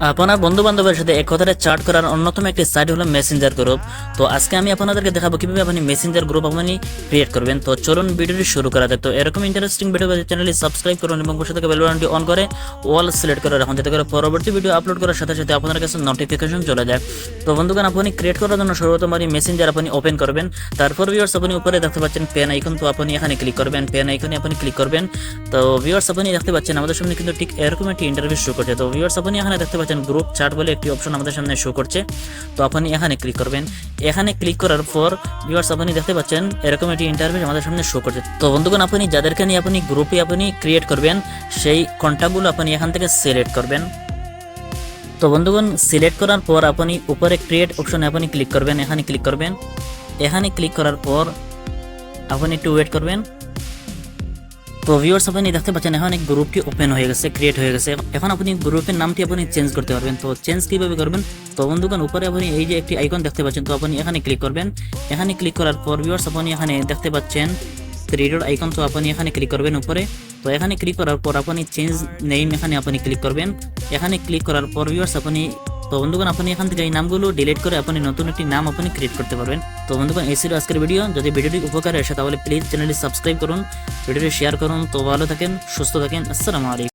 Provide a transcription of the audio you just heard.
আপনার বন্ধু বান্ধবের সাথে এক কথায় চ্যাট করার অন্যতম একটি সাইট হলো মেসেঞ্জার গ্রুপ। তো আজকে আমি আপনাদেরকে দেখাবো কিভাবে আপনি মেসেঞ্জার গ্রুপ আপনি ক্রিয়েট করবেন। তো চলুন ভিডিওটি শুরু করা যাক। তো এরকম ইন্টারেস্টিং ভিডিও পেতে চ্যানেলটি সাবস্ক্রাইব করুন এবং পাশে থাকা বেল বাটনটি অন করে অল সিলেক্ট করে রাখুন, যাতে করে পরবর্তী ভিডিও আপলোড করার সাথে সাথে আপনার কাছে নোটিফিকেশন চলে যায়। তো বন্ধুগণ, আপনি ক্রিয়েট করার জন্য সর্বপ্রথম আপনি মেসেঞ্জার আপনি ওপেন করবেন। তারপর ভিউয়ার্স আপনি উপরে দেখতে পাচ্ছেন পেন আইকন, তো আপনি এখানে ক্লিক করবেন, পেন আইকনে আপনি ক্লিক করবেন। তো ভিউয়ার্স আপনি দেখতে পাচ্ছেন আমাদের সামনে কিন্তু ঠিক এরকম একটি ইন্টারভিউ শো করছে। তো ভিউয়ার্স আপনি এখানে দেখতে পাচ্ছেন গ্রুপ চ্যাট বলে একটি অপশন আমাদের সামনে শো করছে। তো আপনি এখানে ক্লিক করবেন। এখানে ক্লিক করার পর ভিউয়ার্স আপনি দেখতে পাচ্ছেন এরকম একটি ইন্টারভিউ আমাদের সামনে শো করছে। তো বন্ধুগণ, আপনি যাদেরকে নিয়ে আপনি গ্রুপে আপনি ক্রিয়েট করবেন সেই কন্ট্যাক্টগুলো আপনি এখান থেকে সিলেক্ট করবেন। তো বন্ধুগণ, সিলেক্ট করার পর আপনি উপরে ক্রিয়েট অপশনে আপনি ক্লিক করবেন, এখানে ক্লিক করবেন। এখানে ক্লিক করার পর আপনি একটু ওয়েট করবেন। তো ভিউয়ার্স আপনি দেখতে পাচ্ছেন এখন এই গ্রুপটি ওপেন হয়ে গেছে, ক্রিয়েট হয়ে গেছে। এখন আপনি গ্রুপের নামটি আপনি চেঞ্জ করতে পারবেন। তো চেঞ্জ কিভাবে করবেন? তো বন্ধুগণ, উপরে আপনি এই যে একটি আইকন দেখতে পাচ্ছেন, তো আপনি এখানে ক্লিক করবেন। এখানে ক্লিক করার পর ভিউয়ার্স আপনি এখানে দেখতে পাচ্ছেন থ্রি ডট আইকন, তো আপনি এখানে ক্লিক করবেন উপরে। তো এখানে ক্লিক করার পর আপনি চেঞ্জ নেম এখানে আপনি ক্লিক করবেন। এখানে ক্লিক করার পর ভিউয়ার্স আপনি, তো বন্ধুগণ, আপনি এখান থেকে এই নামগুলো ডিলিট করে আপনি নতুন একটি নাম আপনি ক্রিয়েট করতে পারবেন। তো বন্ধুগণ, এই ছিল আজকের ভিডিও। যদি ভিডিওটি উপকারে আসে তাহলে প্লিজ চ্যানেলটি সাবস্ক্রাইব করুন, ভিডিওটি শেয়ার করুন। তো ভালো থাকেন, সুস্থ থাকেন। আসসালামু আলাইকুম।